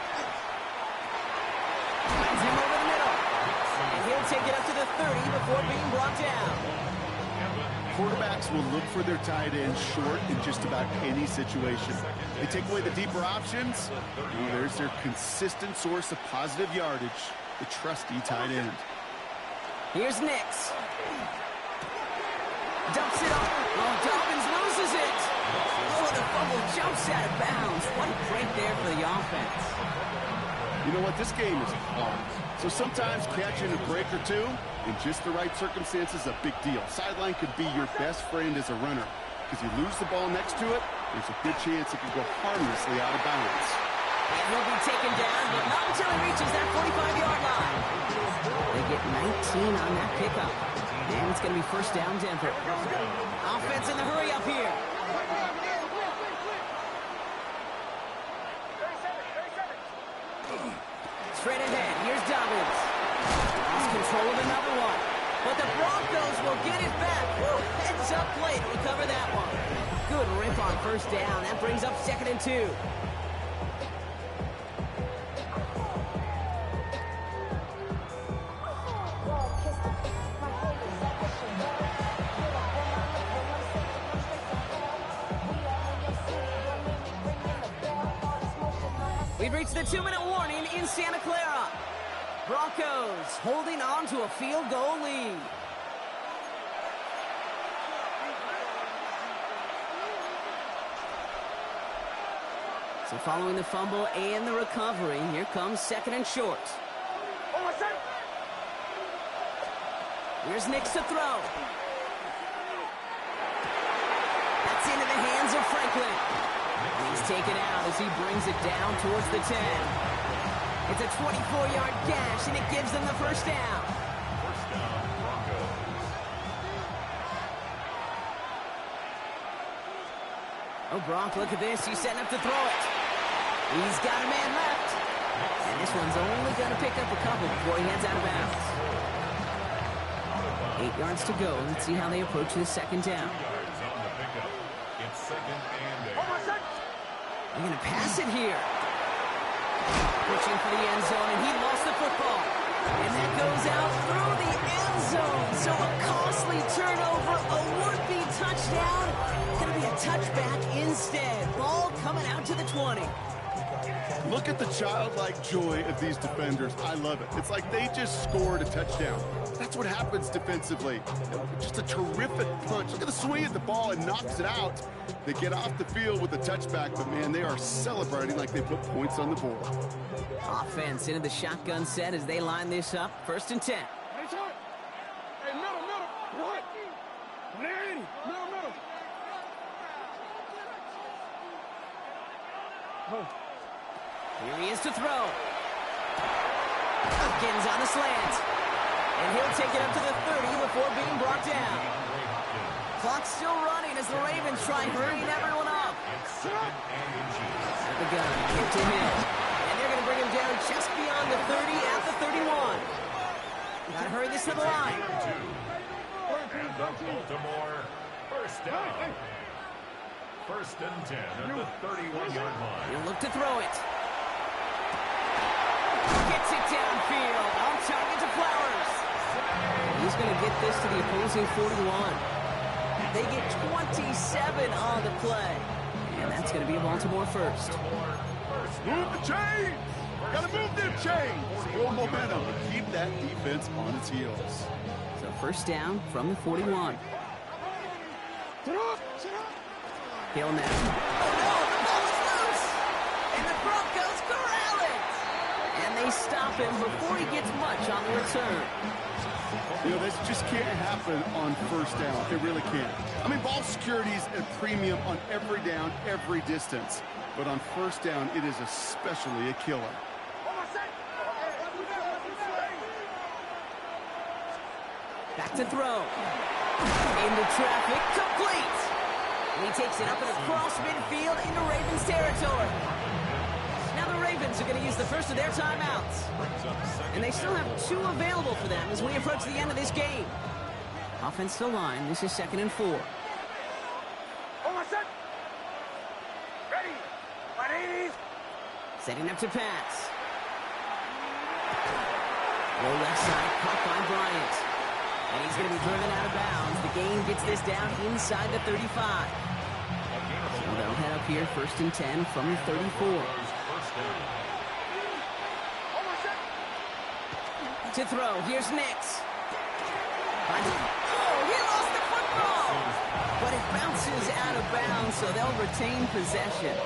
Finds him over the middle. And he'll take it up to the 30 before being brought down. Quarterbacks will look for their tight end short in just about any situation. They take away the deeper options. Well, there's their consistent source of positive yardage, the trusty tight end. Here's Nix. Dumps it off. Oh, Dobbins loses it. Oh, the fumble jumps out of bounds. What a break there for the offense. You know what? This game is hard. So sometimes catching a break or two in just the right circumstances is a big deal. Sideline could be your best friend as a runner. Because you lose the ball next to it, there's a good chance it could go harmlessly out of bounds. And he'll be taken down, but not until he reaches that 45-yard line. They get 19 on that pickup. And it's going to be first down, Denver. Offense in the hurry up here. Straight ahead, here's Dobbins. Lost control of another one. But the Broncos will get it back. Woo, heads up play to recover that one. Good rip on first down. That brings up 2nd and 2. We've reached the 2-minute warning in Santa Clara. Broncos holding on to a field goal lead. So following the fumble and the recovery, here comes 2nd and short. Here's Nix to throw. That's into the hands of Franklin. He's taken out as he brings it down towards the 10. It's a 24-yard gash, and it gives them the first down. First down, Broncos. Oh, Bronk, look at this. He's setting up to throw it. He's got a man left. And this one's only going to pick up a couple before he heads out of bounds. 8 yards to go. Let's see how they approach this second down. 2 yards on the pickup. It's 2nd and 8. They're going to pass it here. Pushing for the end zone, and he lost the football. And that goes out through the end zone. So a costly turnover, a would-be touchdown. Going to be a touchback instead. Ball coming out to the 20. Look at the childlike joy of these defenders. I love it. It's like they just scored a touchdown. That's what happens defensively. Just a terrific punch. Look at the swing at the ball and knocks it out. They get off the field with a touchback, but man, they are celebrating like they put points on the board. Offense into the shotgun set as they line this up. 1st and 10. Hey, middle. What? Middle. Oh. Here he is to throw. Hopkins on the slant. And he'll take it up to the 30 before being brought down. Clock's still running as the Ravens try hurrying everyone up. It's second and inches. The gun, kick to him. And they're going to bring him down just beyond the 30 at the 31. Got to hurry this to the line. And the Baltimore first down. First and 10 at the 31-yard line. He'll look to throw it. Gets it downfield. On target to Flowers. He's going to get this to the opposing 41. They get 27 on the play. And that's going to be a Baltimore first. Move the chains! Gotta move them chains! Build momentum and keep that defense on its heels. So first down from the 41. Hill now. Oh no, the ball is loose! And the Broncos corral it! And they stop him before he gets much on the return. You know, this just can't happen on first down. It really can't. I mean, ball security is a premium on every down, every distance. But on first down, it is especially a killer. Back to throw. Into traffic, complete. And he takes it up and across midfield into Ravens territory. Now the Ravens are going to use the first of their timeouts. And they still have 2 available for them as we approach the end of this game. Offensive line, this is 2nd and 4. Ready. 180. Setting up to pass. Low left side, caught by Bryant. And he's going to be driven out of bounds. The game gets this down inside the 35. So they'll head up here, 1st and 10 from the 34. To throw, here's Nix. Oh, he lost the football! But it bounces out of bounds, so they'll retain possession.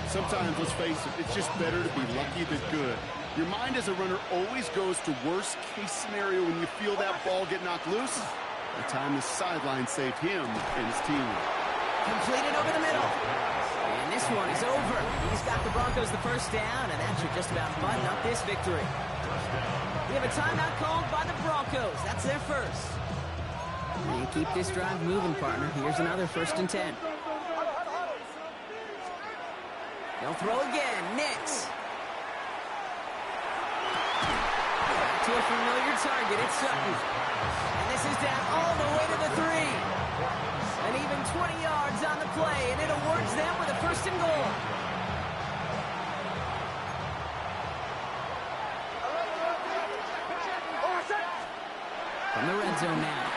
Sometimes, let's face it, it's just better to be lucky than good. Your mind as a runner always goes to worst case scenario when you feel that ball get knocked loose. The time the sideline saved him and his team. Completed over the middle. And this one is over. He's got the Broncos the first down, and that should just about button up this victory. We have a timeout called by the Broncos. That's their first. And keep this drive moving, partner. Here's another 1st and 10. They'll throw again. Nix. To a familiar target, it's Sutton. And this is down all the way to the 3. And even 20 yards on the play, and it awards them with a 1st and goal. From the red zone now,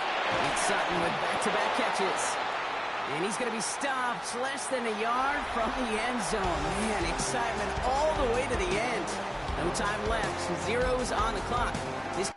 it's Sutton with back-to-back catches. And he's going to be stopped less than a yard from the end zone. Man, excitement all the way to the end. No time left. 0's on the clock. This